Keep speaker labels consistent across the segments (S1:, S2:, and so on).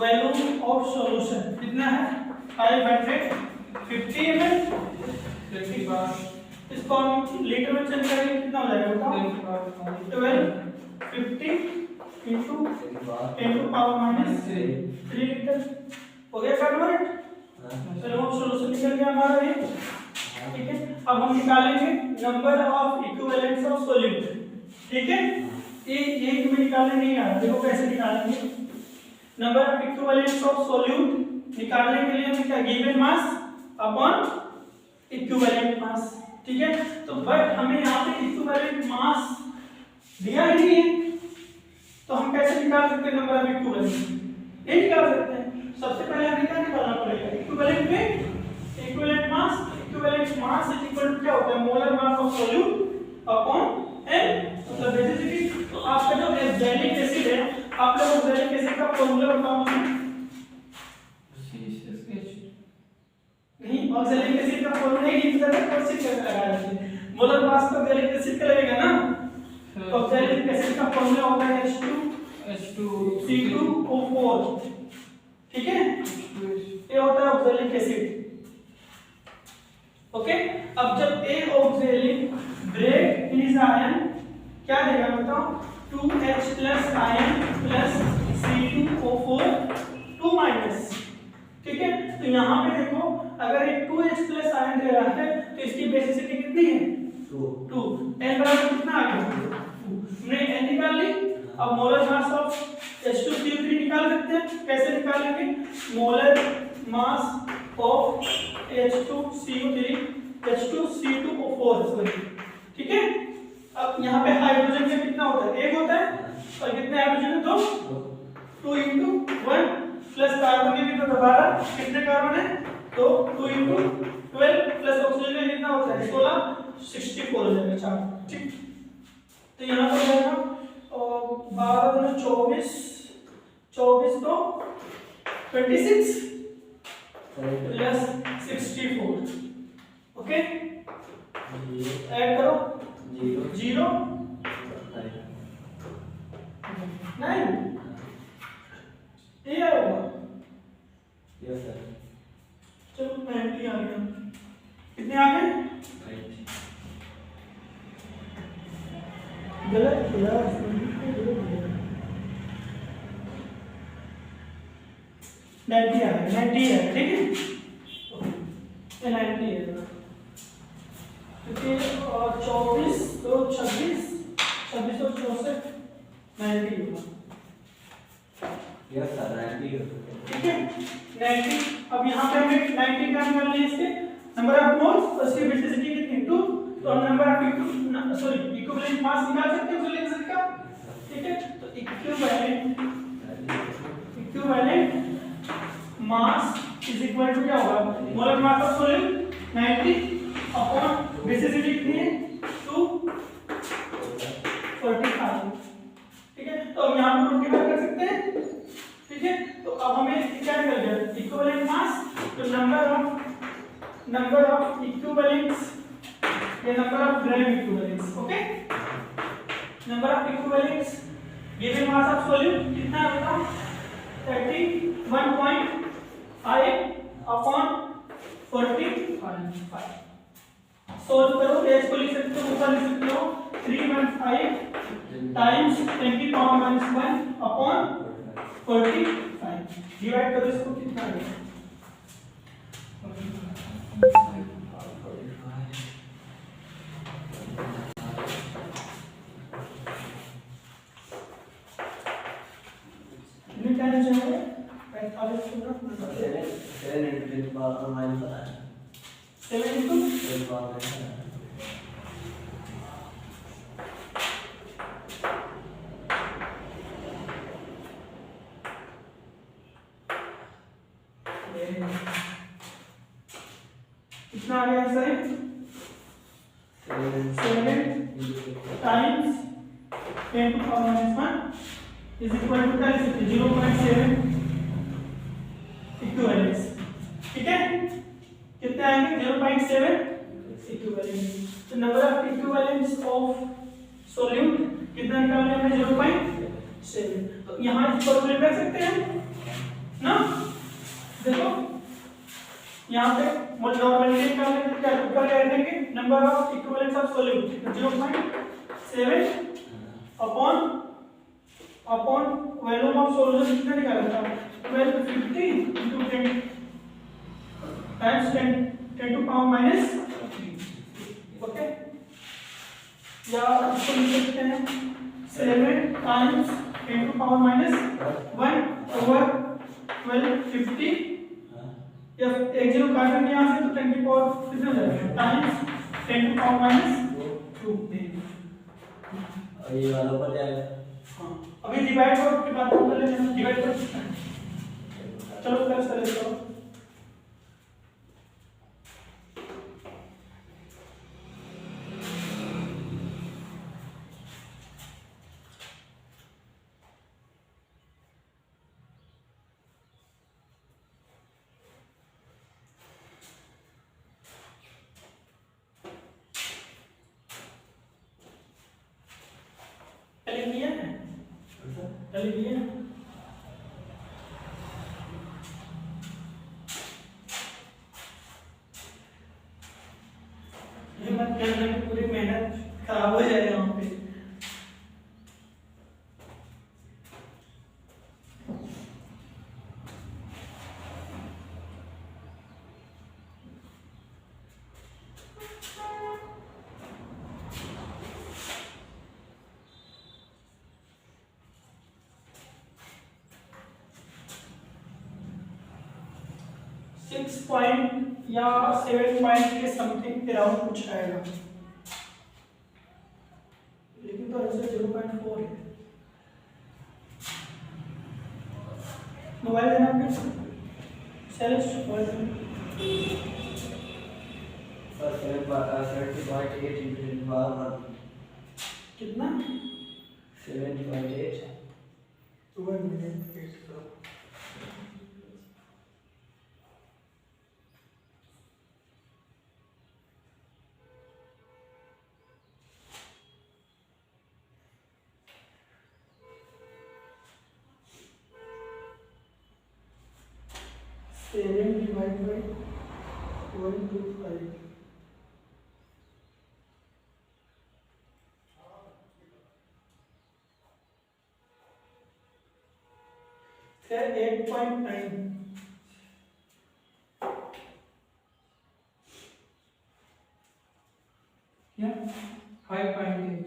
S1: Volume of solution कितना है 550 ml। इसको हम लीटर में चेंज करेंगे कितना हो जाएगा बताओ 1250 into पावर माइनस 3 लीटर हो गया कन्वर्ट। चलो सॉल्यूशन निकल गया हमारा ये, ठीक है। अब हम निकालेंगे number of equivalents of solute, ठीक है। ये तुम्हें निकालने नहीं आ रहा, देखो कैसे निकालेंगे। Number of equivalents of solute निकालने के लिए हमें क्या given mass upon equivalent mass, ठीक है। तो बट हमें यहाँ पे इक्विवेलेंट मास दिया ही नहीं है, तो हम कैसे निकाल सकते हैं नंबर ऑफ इक्विवेलेंट? ये निकाल सकते हैं। सबसे पहले हमें क्या निकालना पड़ेगा इक्विवेलेंट में equivalent mass is equal to क्या होता है molar mass of solute upon n, मतलब बेसिकली तो आपका जो ऑक्सैलिक एसिड है, आप लोग ऑक्सैलिक एसिड का फार्मूला बताओ मुझे। नहीं ऑक्सैलिक एसिड का फार्मूला नहीं पता है, कौन सी कैसे लगाया है? मोलर मास तो ऑक्सैलिक एसिड का लगेगा ना, तो ऑक्सैलिक एसिड का फार्मूला होता है H2C2O4, ठीक है। ये होता है ऑक्सैलिक एसिड, ओके। अब जब ए ऑक्सैलिक ब्रेक इज आयन क्या देगा बताओ 2H plus ion plus C2O4 2 minus, ठीक है। तो यहाँ पे देखो अगर एक 2H प्लस आयन दे रहा है तो इसकी बेसिसिटी कितनी है 2, n बराबर कितना आ गया 2, हमने n निकाल ली। अब मोलर मास ऑफ H2CO3 निकाल सकते हैं, कैसे निकालेंगे? Molar mass of H2CO4 sorry, ठीक है। अब यहाँ पे हाइड्रोजन में कितना होता है एक होता है, और कितने हाइड्रोजन है 2 into 1 प्लस कार्बन में कितना दोबारा कितने कार्बन है तो 2 into 12 प्लस ऑक्सीजन में कितना होता है 16 64 हो जाएगा 4, ठीक। तो यहाँ पर जाएगा 12 गुना 24 तो 26 प्लस 64, ओके। ऐड करो 0 9 ये आएगा
S2: यस सर।
S1: चलो 90 आ गया, कितने आ गए गलत यार 90 आ गया 90 है, ठीक है। ये 90 है क्योंकि 24 तो 26 26 और 64 90 होगा,
S2: यस सर 90
S1: ठीक है 90। अब यहाँ पे हमें 90 का निकालना है इसके नंबर ऑफ मोल्स, उसकी बेसिसिटी कितनी 2, तो हम नंबर ऑफ इक्विवेलेंट मास निकाल सकते हैं ऑक्सीजन एसिड का, ठीक है। तो equivalent mass is equal to क्या होगा molar mass of solute 90 upon basicity कितनी है 2 45, ठीक है। तो हम यहाँ पर डिवाइड कर सकते हैं, ठीक है। तो अब हमें क्या निकल गया इक्विवेलेंट मास, तो नंबर ऑफ इक्विवेलेंट्स या number of gram equivalents, okay. Number of equivalents given mass of solute कितना है बताओ 31.5 अपॉन 45। सोल्व करो, h को लिख सकते हो ऊपर लिख सकते हो 315 times 20 power minus 1 upon 45, divide करो इसको कितना आएगा कितने टाइम चाहिए 45 को
S2: 7 into 10 power minus
S1: 7 into
S2: 10 power minus
S1: कितना आ गया sir 7 times 10 to power minus 1 is equal to 0.7 equivalents, ठीक है। कितने आएंगे 0.7 इक्विवेलेंट्स। तो number of equivalents of solute कितना निकालना है 0.7। तो यहाँ इस फॉर्मूले में रख सकते हैं यहाँ पे नॉर्मलिटी निकालने के क्या ऊपर क्या देंगे number of equivalents of solute 0.7 upon volume of solution कितना निकाला था 1250 into 10 times 10 to power minus okay या इसको लिख सकते हैं 7 times 10 to power minus 1 over 1250 या एक जीरो काटेंगे यहाँ से तो 10 की पावर कितना जाएगा टाइम्स 10 टू पावर माइनस 2
S2: और ये वाला ऊपर जाएगा।
S1: हाँ अभी डिवाइड करो के बाद कर लेते हैं डिवाइड करो चलो प्लस कर लेते हो पूरी मेहनत खराब हो जाएगा वहाँ पे .6 या 7 पॉइंट के समथिंग अराउंड कुछ आएगा लेकिन तो आंसर 0.4 है मोबाइल देना please sales
S2: sir 70.8 into 10 power 1
S1: कितना
S2: 70.8
S1: 1 मिनट वेट करो सेवन डिवाइड बाई 125 सर 8.9 क्या 5.8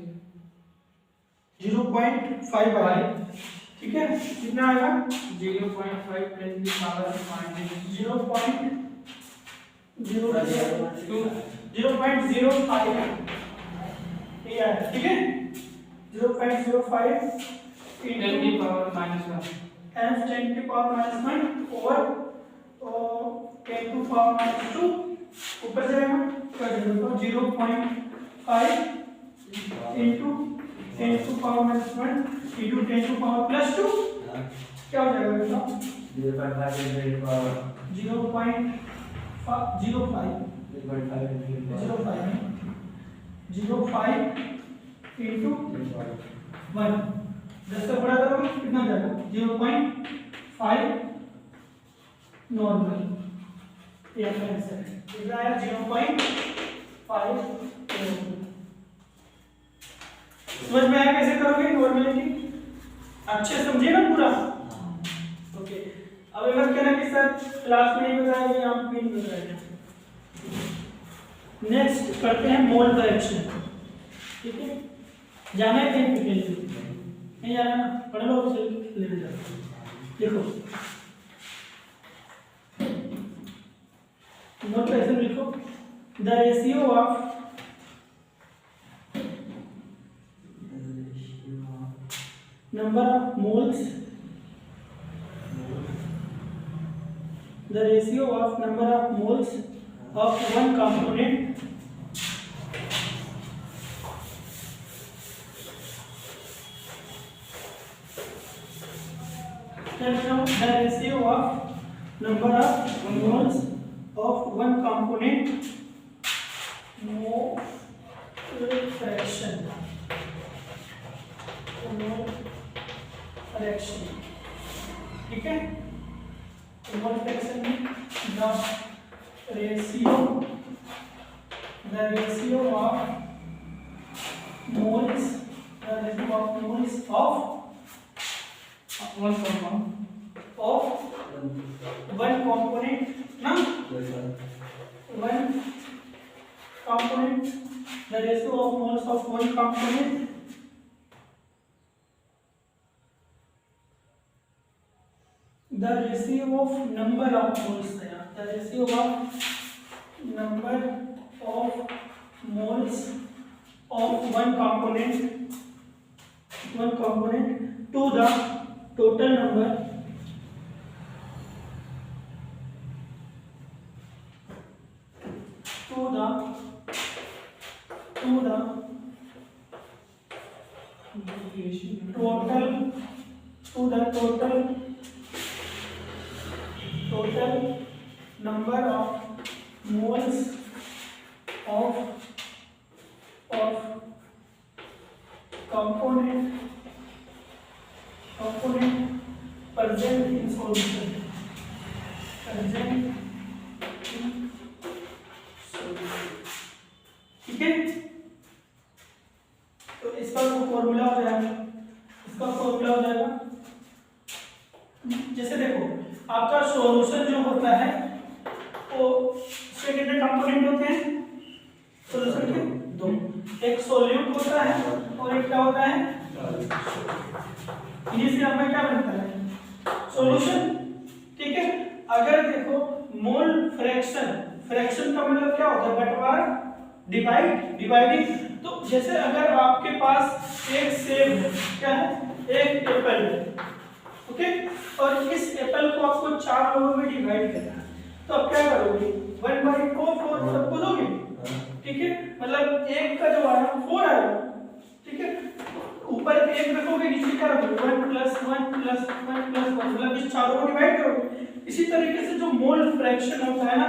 S1: 0.5 ठीक है कितना आएगा 0.5 10 की पावर 0.05 ये आया ठीक है 0.05 10 की पावर -1 times 10 की पावर -1 ओवर 10 to power -2 ऊपर जाएगा कर देंगे तो 0.5 into 10 to power -1 into 10 to power +2 क्या हो जाएगा बेटा
S2: 0.5 into 10 power
S1: 0.05 into 1 10 से बड़ा करोगे कितना जाएगा 0.5 नॉर्मल ये आंसर है कितना आया 0.5 समझ में आया कैसे करोगे नॉर्मलिटी अच्छे समझिए ना पूरा ओके अब अगर कहना कि सर क्लास में नहीं बताया या आप भी नहीं बताया नेक्स्ट करते हैं मोल करेक्शन ठीक है जाना है कहीं पे नहीं जाना ना पढ़ लो चल ले जाओ देखो मोल करेक्शन लिखो the ratio of number of moles the ratio of number of moles of one component the ratio of number of moles of one component mole fraction ठीक है मोल फ्रैक्शन में ratio of moles of one component ना one component, the ratio of moles of one component the ratio of number of moles the ratio of number of moles of one component to the total number to the total number of moles of component present in solution ठीक है। तो इसका formula हो जाएगा जैसे देखो आपका solution जो होता है वो इसके कितने कंपोनेंट होते हैं सॉल्यूशन के दो, एक सॉल्यूट होता है और एक क्या होता है इसी से हमें क्या बनता है सॉल्यूशन। ठीक है, अगर देखो मोल फ्रैक्शन का मतलब क्या होता है बंटवारा डिवाइडिंग। तो जैसे अगर आपके पास एक सेब क्या है एक एप्पल ओके और इस एप्पल को आपको 4 लोगों में डिवाइड करना है तो आप क्या करोगे 1/4 सबको दोगे। ठीक है, मतलब एक का जो आया 4 आया। ठीक है, ऊपर एक रखोगे नीचे क्या रखोगे 1 + 1 + 1 + 1 मतलब इस चारों को डिवाइड करोगे। इसी तरीके से जो मोल फ्रैक्शन होता है ना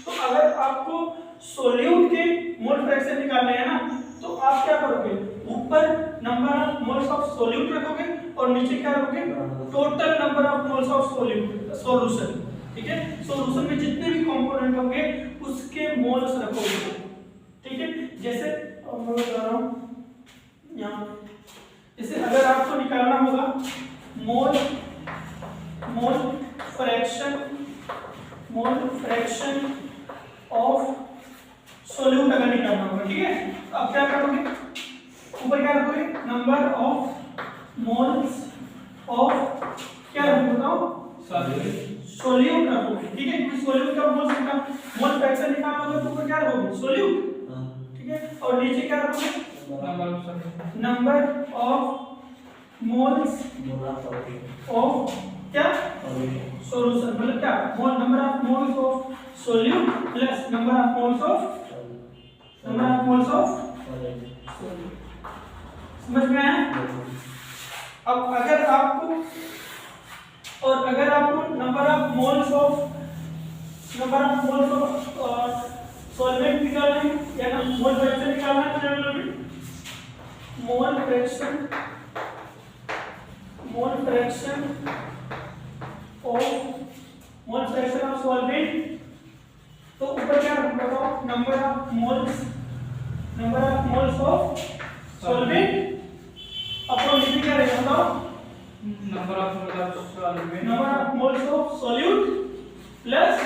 S1: तो अगर आपको सॉल्यूट के मोल फ्रैक्शन निकालने हैं ना तो आप क्या करोगे ऊपर number of moles of solute रखोगे और नीचे क्या रखोगे total number of moles of solution. ठीक है, सॉल्यूशन में जितने भी कंपोनेंट होंगे उसके मोल्स रखोगे। ठीक है, जैसे मैं बता रहा हूं यहां जैसे अगर आपको निकालना होगा मोल फ्रैक्शन ऑफ सॉल्यूट अगर निकालना होगा। ठीक है, तो आप क्या करोगे ऊपर क्या रखोगे नंबर ऑफ मोल्स ऑफ क्या रखोगे बताओ सॉल्यूट रखोगे। ठीक है, क्योंकि सॉल्यूट का मोल फ्रैक्शन निकालना होगा तो ऊपर क्या रखोगे सॉल्यूट। ठीक है, और नीचे क्या रखोगे नंबर ऑफ मोल्स ऑफ क्या सॉल्यूशन मतलब क्या number of moles of solute plus number of moles of समझ में आया। अब अगर आपको number of moles of solvent निकालना है या मोल फ्रैक्शन निकालना है तो मोल फ्रैक्शन ऑफ सॉल्वेंट तो ऊपर क्या बताओ number of moles of solvent upon नीचे क्या रहेगा बताओ number of moles of solute plus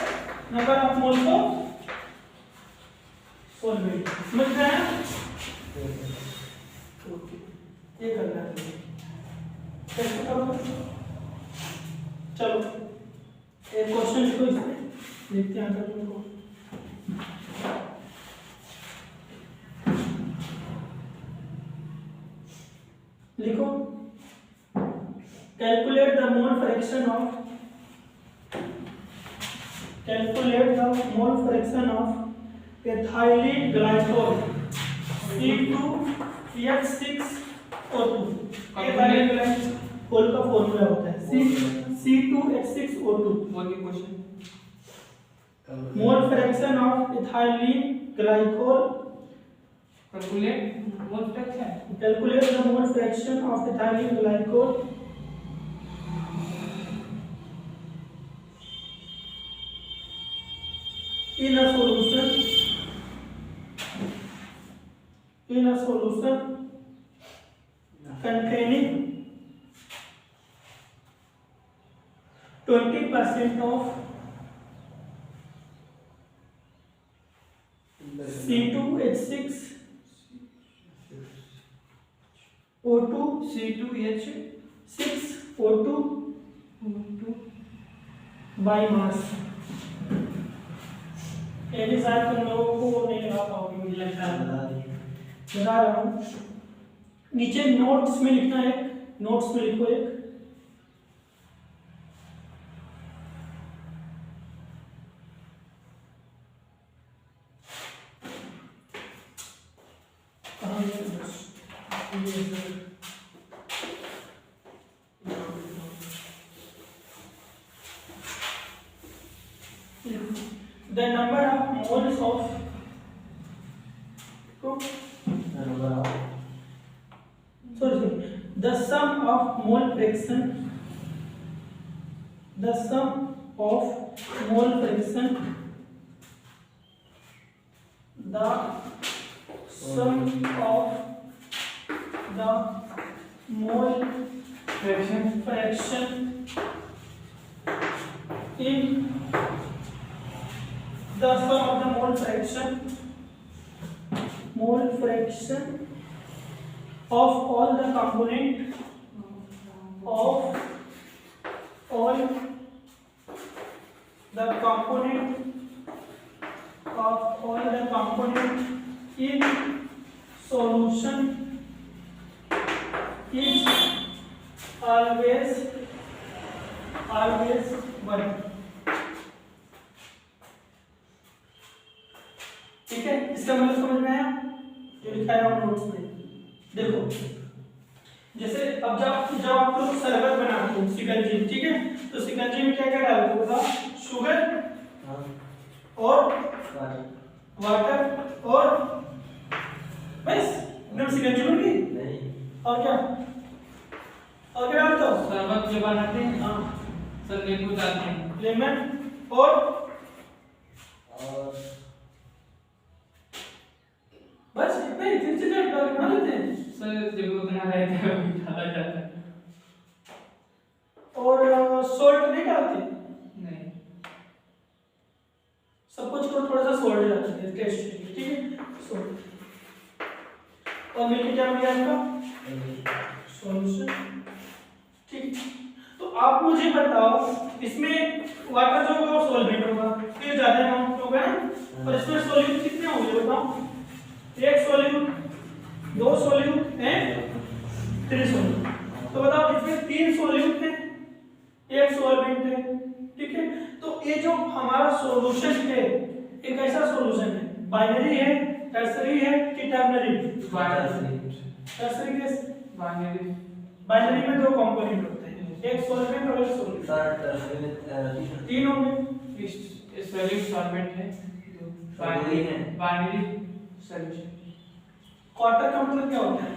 S1: number of moles of solvent. समझ में आया? ओके, ये करना है कैसे करो। चलो एक क्वेश्चन लिखो इसमें देखते हैं आंसर तुमको। लिखो calculate the mole fraction of ethylene glycol C2H6O2। Ethylene glycol का फॉर्मूला होता है C2H6O2। Mole fraction of ethylene glycol
S3: Calculate
S1: the mole fraction of ethylene glycol in a solution containing 20% of C2H6 O2 C2H6O2 by mass। ये भी शायद तुम लोगों को नहीं लगा पाओगे, मुझे लगता है बता रहा हूँ। नीचे नोट्स में लिखना है, नोट्स में लिखो एक the number of moles of the sum of mole fraction the sum of mole fraction the sum of the mole fraction in the sum of the mole fraction of all the component of all the component in solution is always 1। ठीक है, इसका मतलब समझ में आया जो लिखा है नोट्स में। देखो जैसे अब जब आप लोग शरबत बनाते हो शिकंजी, ठीक है, तो शिकंजी में क्या क्या डालते हो बताओ? शुगर और वाटर और बस एकदम शिकंजी बन गई।
S2: नहीं
S1: और क्या डालते हो?
S3: शरबत जो बनाते हैं, हाँ सर नींबू डालते हैं,
S1: लेमन और बस इतना ही, 3 चीजें डाल बना लेते हैं
S3: सर। जब उतना रहता है वो डाला जाता है।
S1: और सॉल्ट नहीं डालते?
S3: नहीं
S1: सब कुछ को थोड़ा सा सॉल्ट डालते हैं टेस्ट के लिए, ठीक है, सॉल्ट। और मिलके क्या मिला आपका? सॉल्यूशन। ठीक, तो आप मुझे बताओ इसमें वाटर जो होगा वो सॉल्वेंट होगा, फिर ज्यादा अमाउंट होगा ना, और इसमें सॉल्यूट कितने होंगे बताओ? 1 सॉल्यूट, 2 सॉल्यूट हैं, 3 सॉल्यूट। तो बताओ इसमें 3 सॉल्यूट हैं, 1 सॉल्वेंट है, ठीक है। तो ये जो हमारा सॉल्यूशन है एक ऐसा सॉल्यूशन है, बाइनरी है, टर्सरी है कि टर्नरी? Tertiary case. बाइनरी में 2 कंपोनेंट होते हैं, एक सॉल्वेंट और एक सॉल्यूट। 3 होंगे।
S3: सॉल्यूट सॉल्वेंट है, बाइनरी सॉल्यूशन।
S1: क्वार्टर का मतलब क्या होता है?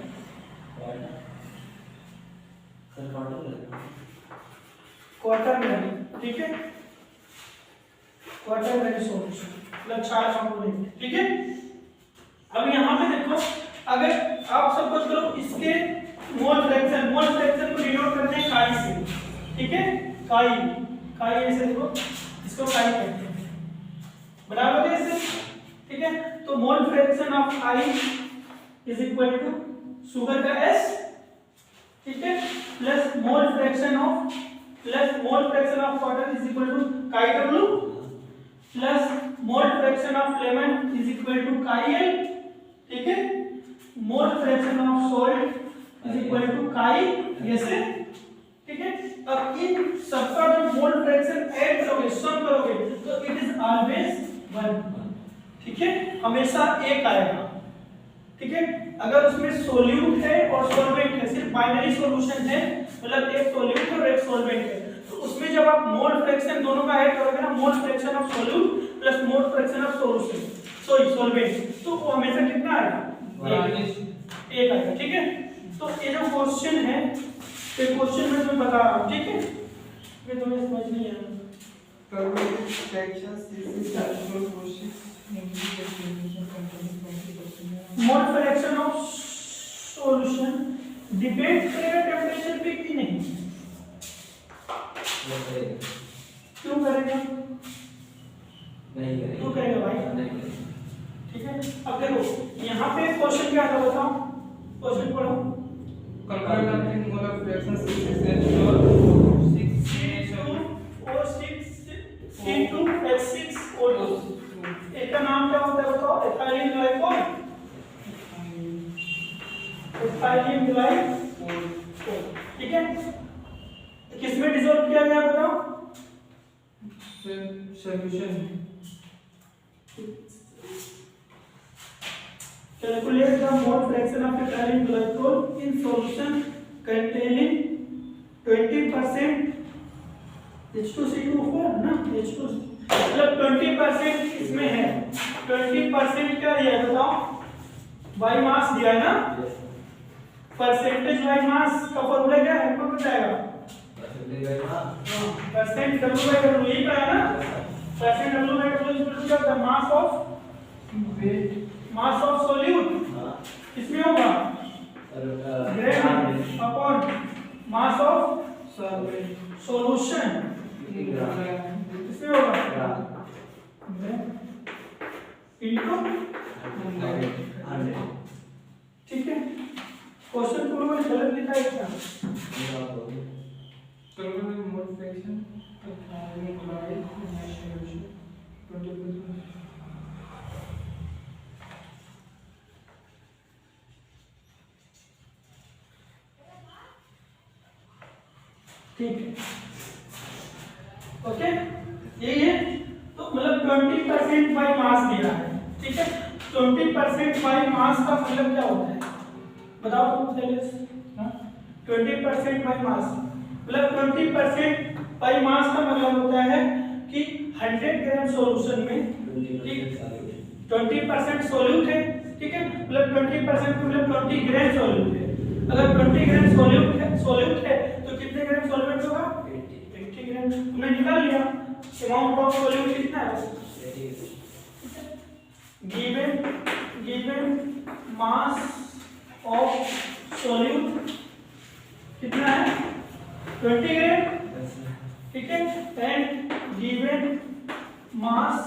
S1: क्वार्टरनरी, ठीक है, क्वार्टरनरी सॉल्यूशन मतलब 4 कंपोनेंट, ठीक है। अब यहाँ पे देखो, अगर आप सपोज करो इसके मोल फ्रैक्शन को डिनोट करते हैं काई से, ठीक है, काई ऐसे देखो, इसको काई कहते हैं, बना लोगे इसे, ठीक है। तो mole fraction of I is equal to sugar का S, ठीक है, plus mole fraction of water is equal to chi W, plus mole fraction of lemon is equal to chi L, ठीक है, mole fraction of salt is equal to chi ऐसे, ठीक है। अब इन सबका जो मोल फ्रैक्शन ऐड करोगे, सम करोगे, तो इट इज ऑलवेज 1, ठीक है, हमेशा 1 आएगा, ठीक है। अगर उसमें सोल्यूट है और सॉल्वेंट है, सिर्फ बाइनरी सॉल्यूशन है, मतलब एक सोल्यूट और एक सॉल्वेंट है, तो उसमें जब आप मोल फ्रैक्शन दोनों का ऐड करोगे ना, मोल fraction of solute plus mole fraction of solution solvent, तो वो हमेशा कितना आएगा? 1 आएगा, ठीक है। तो ये जो क्वेश्चन है, ये क्वेश्चन मैं तुम्हें बता रहा हूँ, ठीक है, ये तुम्हें समझ नहीं आया,
S3: Carbohydrate fraction C6 alcohol process increase solution containing 20%.
S1: Mole fraction of solution depend करेगा टेम्परेचर पे कि नहीं? क्यों करेगा?
S2: नहीं करेगा।
S1: क्यों करेगा भाई?
S2: नहीं करेगा।
S1: ठीक है, अब देखो यहाँ पे क्वेश्चन क्या था बताओ, क्वेश्चन पढ़ो।
S3: Calculate the molar fraction C6H12
S1: into H6O2 इसका नाम क्या होता है बताओ? Ethylene glycol. एथिलीन ग्लाइकोल, ठीक है। किसमें डिसॉल्व किया गया बताओ?
S3: solution.
S1: Calculate the mole fraction of ethylene glycol in solution containing 20% H2CO4 ना, H2 मतलब 20% इसमें है, 20% क्या दिया है बताओ? बाई मास दिया है ना, परसेंटेज बाई मास का फॉर्मूला क्या है आपको बताएगा? परसेंट W बाई W यही पढ़ा है ना, percent W by W is equal to mass of
S3: Weight.
S1: Mass of solute किसमें होगा? Gravity upon mass of solution किसमें होगा? इनटू, ठीक है। क्वेश्चन पूरा गलत लिखा है क्या?
S3: Calculate the mole fraction of ethylene chloride in a solution 20%.
S1: ठीक है, ओके, यही है। तो मतलब 20% बाई मास दिया है, ठीक है। 20% बाई मास का मतलब क्या होता है बताओ तुम? 20% बाई मास मतलब 20% बाई मास का मतलब होता है कि 100 ग्राम सॉल्यूशन में 20% सॉल्यूट है, ठीक है। मतलब 20% मतलब 20 ग्राम सॉल्यूट है। अगर 20 ग्राम सॉल्यूट है तो कितने ग्राम सॉल्वेंट होगा? 80 ग्राम। तुमने निकाल लिया अमाउंट ऑफ सॉल्यूट कितना है? गिवन मास ऑफ सॉल्यूट कितना है? 20 ग्राम, ठीक है। And given mass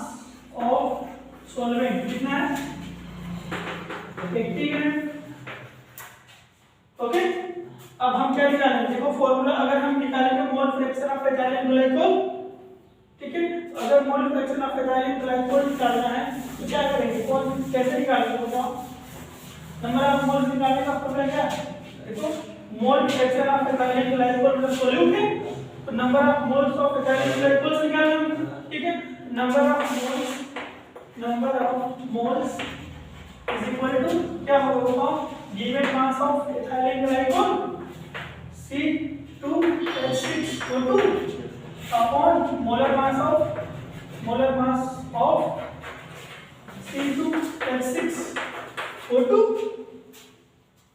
S1: of solvent कितना है? 80 ग्राम, ओके। अब हम क्या निकालेंगे? देखो फॉर्मूला अगर हम निकालेंगे मोल फ्रैक्शन ऑफ एथिलीन ग्लाइकोल, ठीक है। अगर मोल फ्रैक्शन ऑफ एथिलीन ग्लाइकोल निकालना है तो क्या करेंगे? कौन कैसे निकालेंगे बताओ? नंबर ऑफ मोल्स निकालने का फॉर्मूला क्या है? देखो mole fraction of ethylene glycol मतलब सॉल्यूट है, तो number of moles of ethylene glycol निकालेंगे, ठीक है। Number of moles is equal to क्या होगा? Given mass of ethylene glycol C2H6O2 upon molar mass of C2H6O2,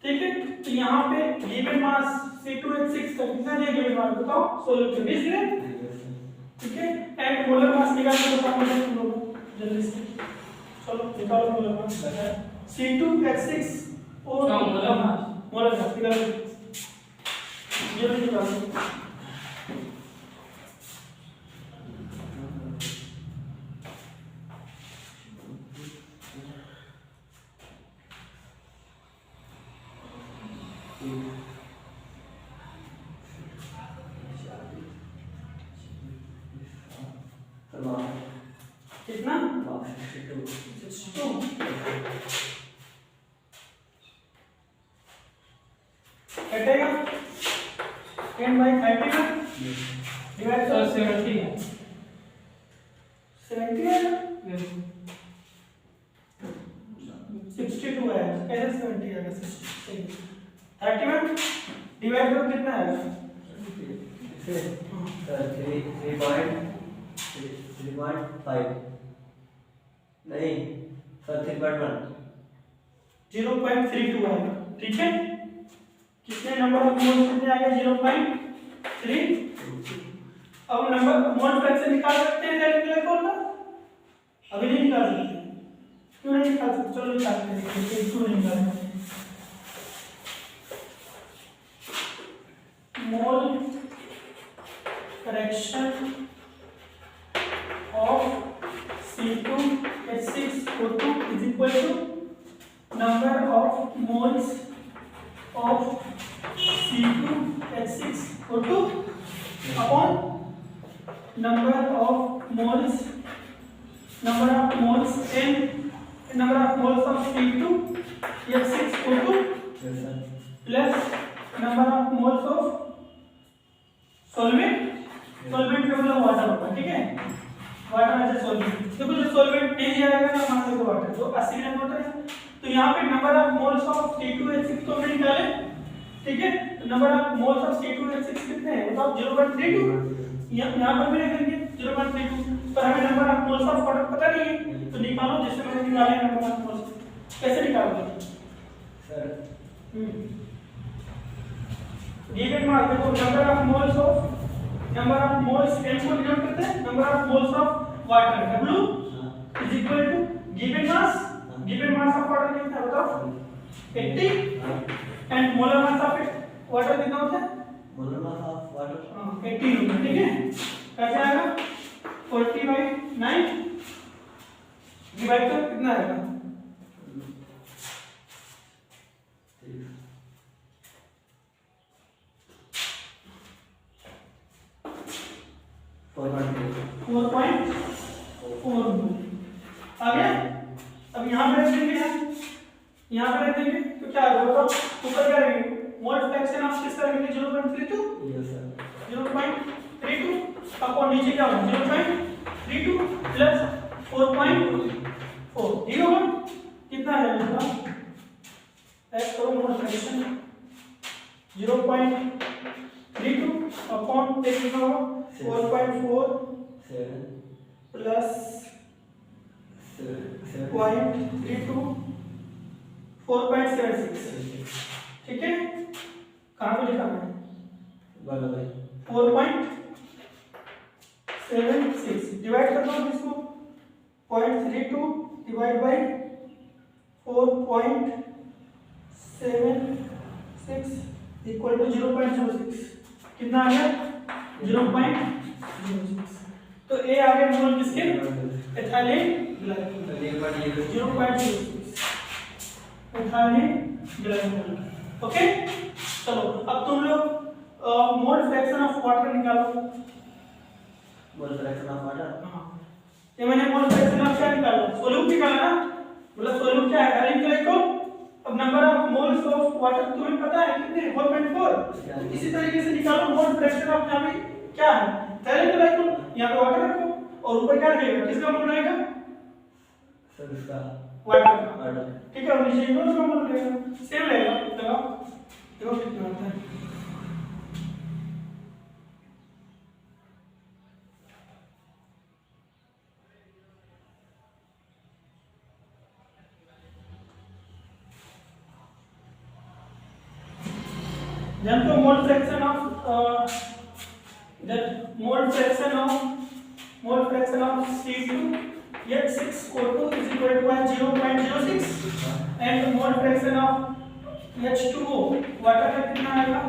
S1: ठीक है। तो यहाँ पे गिवन मास C2H6 का कितना दिया? गिवन मास बताओ, सॉल्यूट 20 ग्राम, ठीक है। एंड मोलर मास निकाल के बताओ मुझे तुम लोग जल्दी से, चलो निकालो molar mass. C2H6O2 molar mass निकालो ये भी निकालो। कितना? 62 कटेगा 10 by 30 में डिवाइड कर 70 है, 70 है ना? 62 है, कैसे 70 आएगा? 30 में डिवाइड करो कितना आएगा?
S2: 3.5 नहीं सर 3.1
S1: 0.32 आएगा, ठीक है। कितने नंबर ऑफ मोल्स कितने आ गए? 0.3, अब नंबर मोल फ्रैक्शन निकाल सकते हैं डायरेक्ट इलेक्ट्रॉन का? अभी नहीं निकाल सकते। क्यों नहीं निकाल सकते? चलो निकालते हैं। क्यों नहीं निकाल सकते? मोल fraction of C2H6O2 is equal to number of moles of C2H6O2 upon number of moles n number of moles of C2H6O2
S2: Yes, sir.
S1: plus number of moles of solvent का मतलब वाटर होगा, ठीक है। वाटर एज ए सॉल्वेंट, देखो जो solvent नहीं आएगा ना मान लो वाटर, तो 80 ग्राम वाटर है, तो यहाँ पे number of moles of C2H6 को हमने निकाले, ठीक है। तो number of moles of C2H6 कितने हैं बताओ? 0.32। यहाँ पर भी लिखेंगे 0.32, पर हमें number of moles of water पता नहीं है, तो निकालो जिससे मैंने निकाले नंबर ऑफ मोल्स। कैसे निकालोगे
S2: सर?
S1: गिवन मार्क देखो, नंबर ऑफ मोल्स n को डिनोट करते हैं number of moles of water W is equal to given mass of water कितना है बताओ? 80 and molar mass of water कितना होता है?
S2: मोलर मास ऑफ वाटर
S1: 80 होगा, ठीक है। कैसे आएगा? 40/9 डिवाइड कर कितना आएगा? 4.4 आ गया। अब यहाँ पे रख देंगे हम, यहाँ पे रख देंगे तो क्या होगा? ऊपर क्या रहेंगे? मोल फ्रैक्शन ऑफ किस तरह के 0.32?
S2: Yes sir.
S1: 0.32 अपॉन नीचे क्या होगा? 0.32 प्लस 4.4 ठीक होगा। कितना है इसका? एक्स करो मोल फ्रैक्शन 0.32 अपॉन कितना होगा? 4.4 प्लस 0.32 4.76 ठीक है। कहाँ पे लिखा है? 4.76 डिवाइड कर दो इसको, 0.32 डिवाइड बाई 4.76 इक्वल टू 0.06 कितना आ गया? 0.06। तो ए आ गया मोल किसके? Ethylene glycol 0.06 ethylene glycol. Okay चलो अब तुम लोग मोल फ्रैक्शन ऑफ वाटर निकालो।
S2: मोल फ्रैक्शन ऑफ वाटर,
S1: हां ये मैंने मोल फ्रैक्शन ऑफ क्या निकाला? सोल्यूट निकाला ना, मतलब सोल्यूट क्या है? Ethylene glycol. अब number of moles of water तुम्हें पता है कितने? 4.4। इसी तरीके से निकालो मोल फ्रैक्शन ऑफ यहाँ पे क्या है? Ethylene glycol. यहाँ पे वाटर रखो और ऊपर क्या रहेगा? किसका मोल रहेगा?
S2: सर इसका
S1: वाटर का,
S2: वाटर,
S1: ठीक है। और नीचे इनवर्स का मोल रहेगा, सेम रहेगा। लगाओ देखो कितना आता है। then the mole fraction of C2H6O2 is equal to 0.06 and the mole fraction of H2O water का कितना आएगा?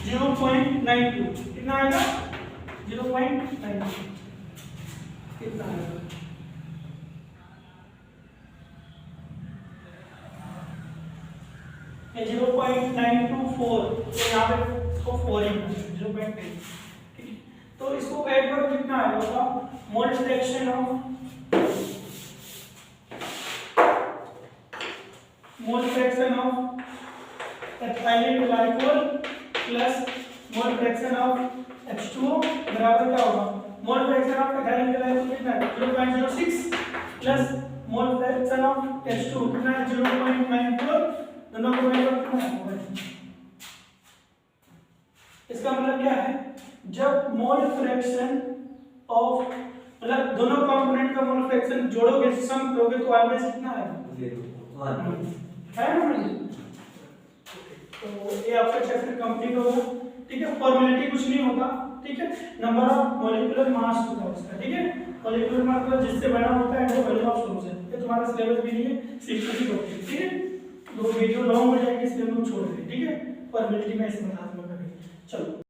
S1: 0.92 कितना आएगा? 0.92 कितना आएगा? ये 0.924 तो यहाँ पे इसको 4 ही 0.9 ठीक है। तो इसको ऐड करो कितना आएगा बताओ? मोल fraction of ethylene glycol plus mole fraction of H2O बराबर क्या होगा? मोल फ्रैक्शन ऑफ एथिलीन ग्लाइकोल कितना है? 0.06 plus mole fraction of H2O कितना है? 0.94। दोनों को ऐड करो कितना होगा? इसका मतलब क्या है? जब मोल फ्रैक्शन ऑफ मतलब दोनों कंपोनेंट का मोल फ्रैक्शन जोड़ोगे, सम करोगे तो एवरेज कितना आएगा?
S2: 0
S1: है ना? तो ये आपका चैप्टर कंप्लीट होगा, ठीक है। फॉर्मेलिटी कुछ नहीं होता, ठीक है, नंबर ऑफ मॉलिक्यूलर मास होता है उसका, ठीक है, मॉलिक्यूलर मास जिससे बना होता है वो वैल्यू ऑफ सोर्स है। ये तुम्हारा सिलेबस भी नहीं है, सिंपली होती है, ठीक है। दो वीडियो लॉन्ग हो जाएंगे इसलिए हम लोग छोड़ देंगे, ठीक है, फॉर्मेलिटी में इसमें हाथ में करेंगे। चलो